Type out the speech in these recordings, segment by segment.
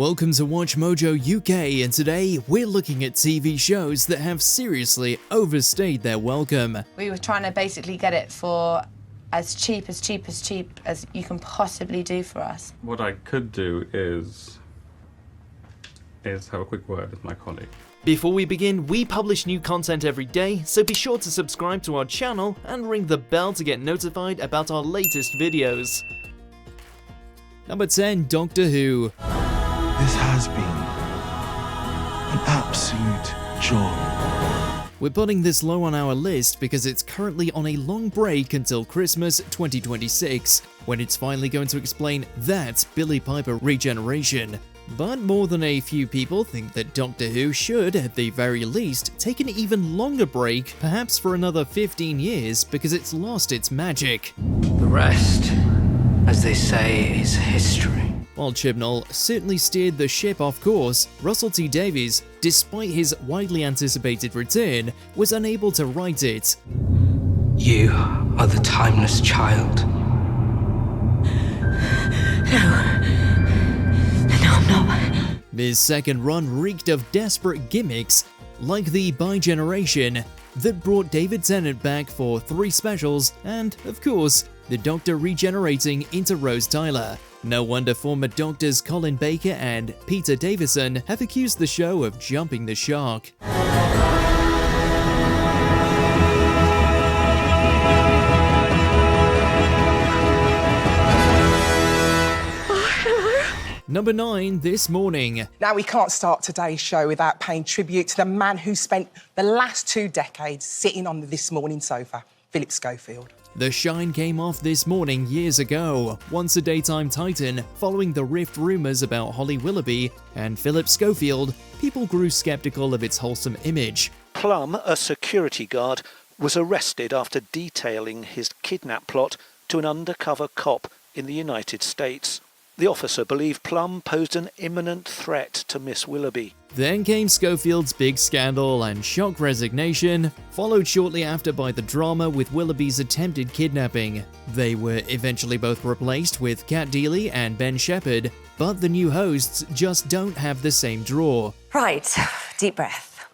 Welcome to Watch Mojo UK, and today we're looking at TV shows that have seriously overstayed their welcome. We were trying to basically get it for as cheap as you can possibly do for us. What I could do is have a quick word with my colleague. Before we begin, we publish new content every day, so be sure to subscribe to our channel and ring the bell to get notified about our latest videos. Number 10, Doctor Who. This has been an absolute joy. We're putting this low on our list because it's currently on a long break until Christmas 2026, when it's finally going to explain that Billie Piper regeneration. But more than a few people think that Doctor Who should, at the very least, take an even longer break, perhaps for another 15 years, because it's lost its magic. The rest, as they say, is history. While Chibnall certainly steered the ship off course, Russell T Davies, despite his widely anticipated return, was unable to write it. You are the timeless child. No, I'm not. His second run reeked of desperate gimmicks, like the Bi-Generation, that brought David Tennant back for 3 specials, and, of course, the Doctor regenerating into Rose Tyler. No wonder former Doctors Colin Baker and Peter Davison have accused the show of jumping the shark. Number 9, This Morning. Now, we can't start today's show without paying tribute to the man who spent the last 2 decades sitting on the This Morning sofa, Philip Schofield. The shine came off This Morning years ago, once a daytime titan. Following the rift rumours about Holly Willoughby and Philip Schofield, people grew sceptical of its wholesome image. Plum, a security guard, was arrested after detailing his kidnap plot to an undercover cop in the United States. The officer believed Plum posed an imminent threat to Miss Willoughby. Then came Schofield's big scandal and shock resignation, followed shortly after by the drama with Willoughby's attempted kidnapping. They were eventually both replaced with Kat Deely and Ben Shepherd, but the new hosts just don't have the same draw. Right, deep breath.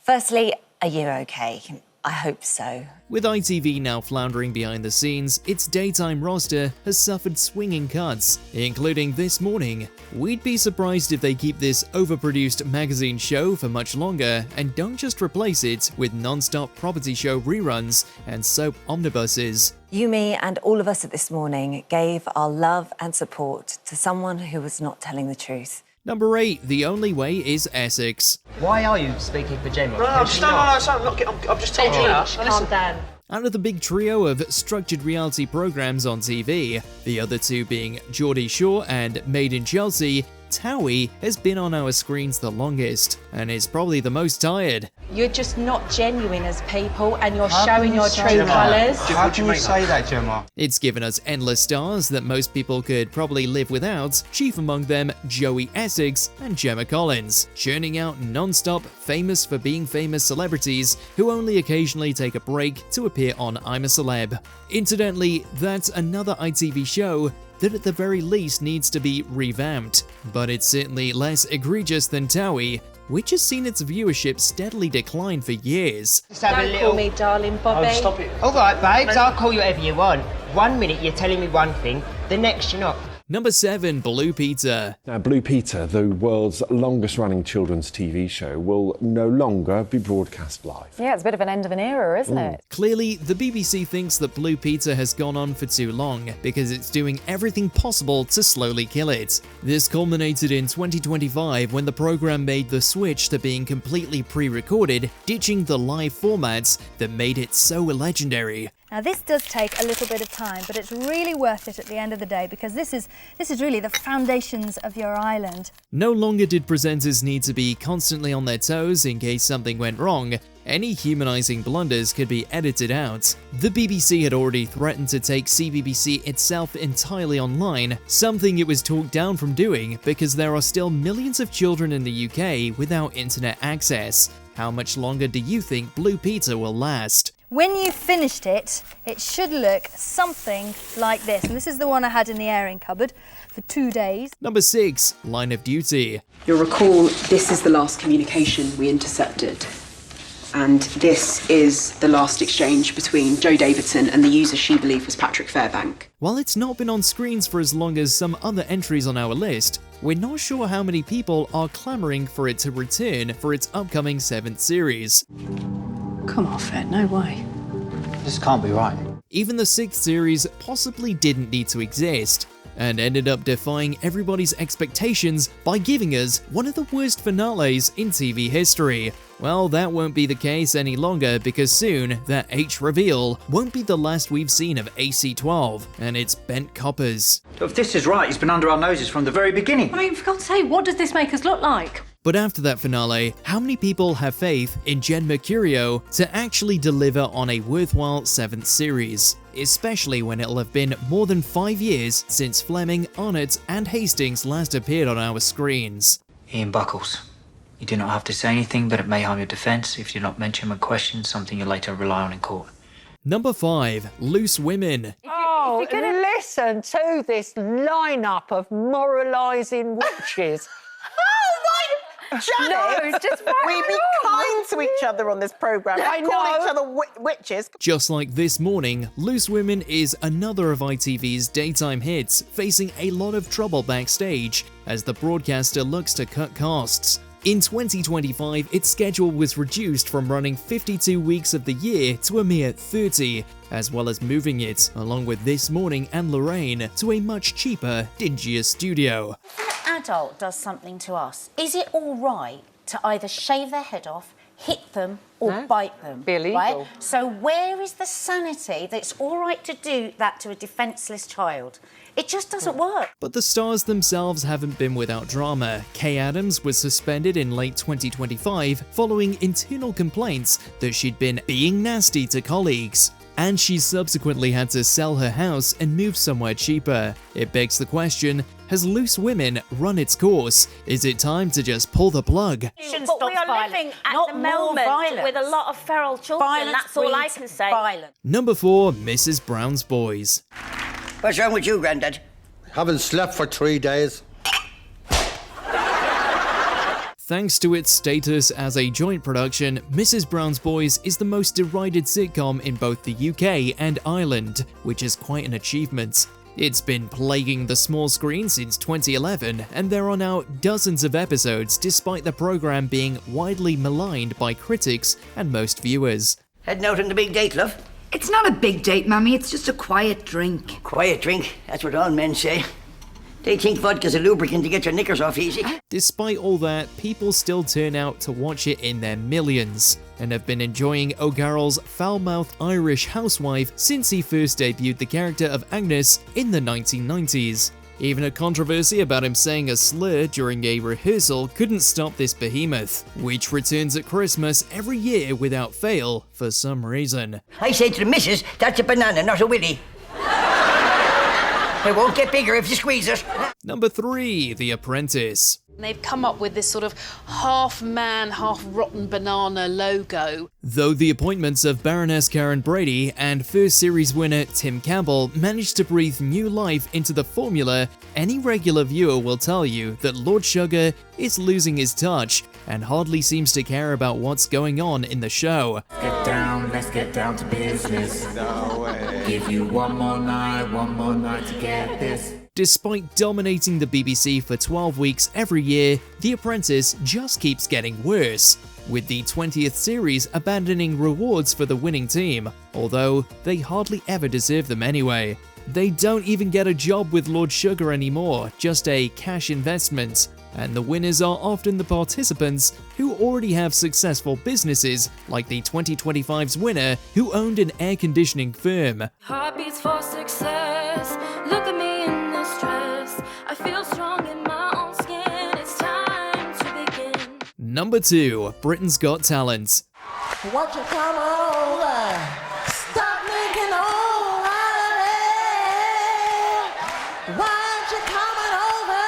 Firstly, are you okay? I hope so. With ITV now floundering behind the scenes, its daytime roster has suffered swinging cuts, including This Morning. We'd be surprised if they keep this overproduced magazine show for much longer and don't just replace it with non-stop property show reruns and soap omnibuses. You, me, and all of us at This Morning gave our love and support to someone who was not telling the truth. Number 8, The Only Way Is Essex. Why are you speaking for Gemma? No, I'm just telling you. Calm down. Out of the big trio of structured reality programs on TV, the other 2 being Geordie Shore and Made in Chelsea, Towie has been on our screens the longest, and is probably the most tired. You're just not genuine as people, and you're showing your true colours. How can you say that, Gemma? It's given us endless stars that most people could probably live without, chief among them Joey Essex and Gemma Collins, churning out non-stop famous for being famous celebrities who only occasionally take a break to appear on I'm a Celeb. Incidentally, that's another ITV show that at the very least needs to be revamped, but it's certainly less egregious than Towie, which has seen its viewership steadily decline for years. Don't call me darling, Bobby. Oh, stop it. All right, babes, I'll call you whatever you want. 1 minute you're telling me one thing, the next you're not. Number 7, Blue Peter. Now, Blue Peter, the world's longest-running children's TV show, will no longer be broadcast live. Yeah, it's a bit of an end of an era, isn't it? Clearly, the BBC thinks that Blue Peter has gone on for too long, because it's doing everything possible to slowly kill it. This culminated in 2025 when the programme made the switch to being completely pre-recorded, ditching the live formats that made it so legendary. Now this does take a little bit of time, but it's really worth it at the end of the day, because this is really the foundations of your island. No longer did presenters need to be constantly on their toes in case something went wrong. Any humanizing blunders could be edited out. The BBC had already threatened to take CBBC itself entirely online, something it was talked down from doing because there are still millions of children in the UK without internet access. How much longer do you think Blue Peter will last? When you've finished it, it should look something like this. And this is the one I had in the airing cupboard for 2 days. Number 6, Line of Duty. You'll recall this is the last communication we intercepted. And this is the last exchange between Jo Davidson and the user she believed was Patrick Fairbank. While it's not been on screens for as long as some other entries on our list, we're not sure how many people are clamoring for it to return for its upcoming 7th series. Come on, Fed, no way. This can't be right. Even the 6th series possibly didn't need to exist, and ended up defying everybody's expectations by giving us one of the worst finales in TV history. Well, that won't be the case any longer because soon that H reveal won't be the last we've seen of AC-12 and its bent coppers. If this is right, he's been under our noses from the very beginning. I mean, for God's sake, what does this make us look like? But after that finale, how many people have faith in Jen Mercurio to actually deliver on a worthwhile 7th series? Especially when it'll have been more than 5 years since Fleming, Arnott and Hastings last appeared on our screens. Ian Buckles. You do not have to say anything, but it may harm your defence if you do not mention when questioned, something you later rely on in court. Number 5, Loose Women. Oh, if you're gonna listen to this lineup of moralising witches. Janet, No, just we be kind to each other on this programme. I We call know. each other witches. Just like This Morning, Loose Women is another of ITV's daytime hits, facing a lot of trouble backstage as the broadcaster looks to cut costs. In 2025, its schedule was reduced from running 52 weeks of the year to a mere 30, as well as moving it, along with This Morning and Lorraine, to a much cheaper, dingier studio. If an adult does something to us, is it all right to either shave their head off, hit them, or bite them? Be illegal. Right? So where is the sanity that it's all right to do that to a defenceless child? It just doesn't work. But the stars themselves haven't been without drama. Kay Adams was suspended in late 2025 following internal complaints that she'd been being nasty to colleagues. And she subsequently had to sell her house and move somewhere cheaper. It begs the question, has Loose Women run its course? Is it time to just pull the plug? But we are living at the moment with a lot of feral children, that's all I can say. Number 4, Mrs. Brown's Boys. What's wrong with you, Grandad? Haven't slept for 3 days. Thanks to its status as a joint production, Mrs. Brown's Boys is the most derided sitcom in both the UK and Ireland, which is quite an achievement. It's been plaguing the small screen since 2011, and there are now dozens of episodes despite the programme being widely maligned by critics and most viewers. Heading out on the big date, love? It's not a big date, Mummy. It's just a quiet drink. Quiet drink? That's what all men say. They think vodka's a lubricant to get your knickers off easy. Despite all that, people still turn out to watch it in their millions, and have been enjoying O'Garrel's foul-mouthed Irish housewife since he first debuted the character of Agnes in the 1990s. Even a controversy about him saying a slur during a rehearsal couldn't stop this behemoth, which returns at Christmas every year without fail for some reason. I say to the missus, that's a banana, not a willy. It won't get bigger if you squeeze it. Number 3, The Apprentice. They've come up with this sort of half-man, half-rotten banana logo. Though the appointments of Baroness Karen Brady and first series winner Tim Campbell managed to breathe new life into the formula, any regular viewer will tell you that Lord Sugar is losing his touch and hardly seems to care about what's going on in the show. Let's get down to business. No way. Give you one more night to get this. Despite dominating the BBC for 12 weeks every year, The Apprentice just keeps getting worse, with the 20th series abandoning rewards for the winning team, although they hardly ever deserve them anyway. They don't even get a job with Lord Sugar anymore, just a cash investment, and the winners are often the participants who already have successful businesses, like the 2025's winner who owned an air conditioning firm. Heartbeats for success. Look at me in this dress. I feel strong in my own skin. It's time to begin. Number 2, Britain's Got Talent. Won't you come over? Stop making all out of it. Why aren't you coming over,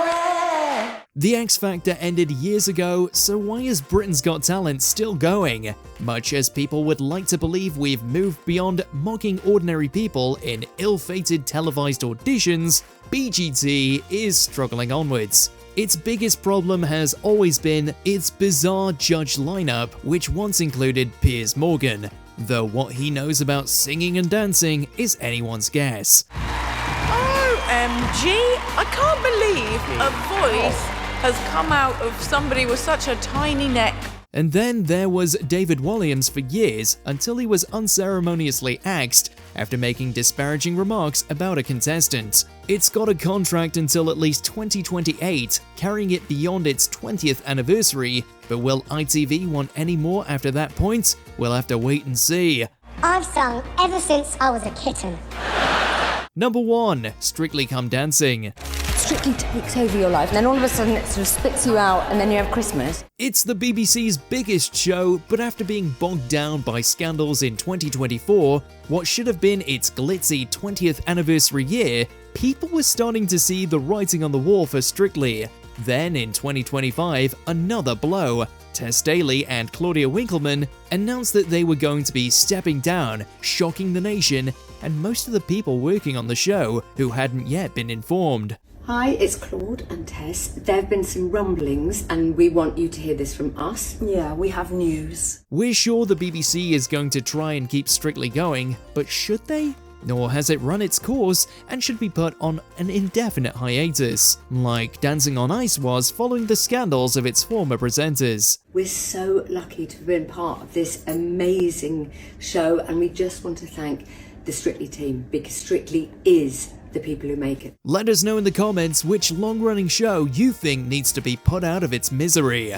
Valerie? The X Factor ended years ago, so why is Britain's Got Talent still going? Much as people would like to believe we've moved beyond mocking ordinary people in ill-fated televised auditions, BGT is struggling onwards. Its biggest problem has always been its bizarre judge lineup, which once included Piers Morgan, though what he knows about singing and dancing is anyone's guess. OMG, I can't believe a voice has come out of somebody with such a tiny neck. And then there was David Walliams for years, until he was unceremoniously axed after making disparaging remarks about a contestant. It's got a contract until at least 2028, carrying it beyond its 20th anniversary, but will ITV want any more after that point? We'll have to wait and see. I've sung ever since I was a kitten. Number 1. Strictly Come Dancing. Strictly takes over your life, and then all of a sudden it sort of spits you out, and then you have Christmas. It's the BBC's biggest show, but after being bogged down by scandals in 2024, what should have been its glitzy 20th anniversary year, people were starting to see the writing on the wall for Strictly. Then in 2025, another blow. Tess Daly and Claudia Winkleman announced that they were going to be stepping down, shocking the nation and most of the people working on the show who hadn't yet been informed. Hi, it's Claude and Tess. There have been some rumblings and we want you to hear this from us. Yeah, we have news. We're sure the BBC is going to try and keep Strictly going, but should they? Nor has it run its course and should be put on an indefinite hiatus, like Dancing on Ice was following the scandals of its former presenters. We're so lucky to have been part of this amazing show, and we just want to thank the Strictly team, because Strictly is the people who make it. Let us know in the comments which long-running show you think needs to be put out of its misery.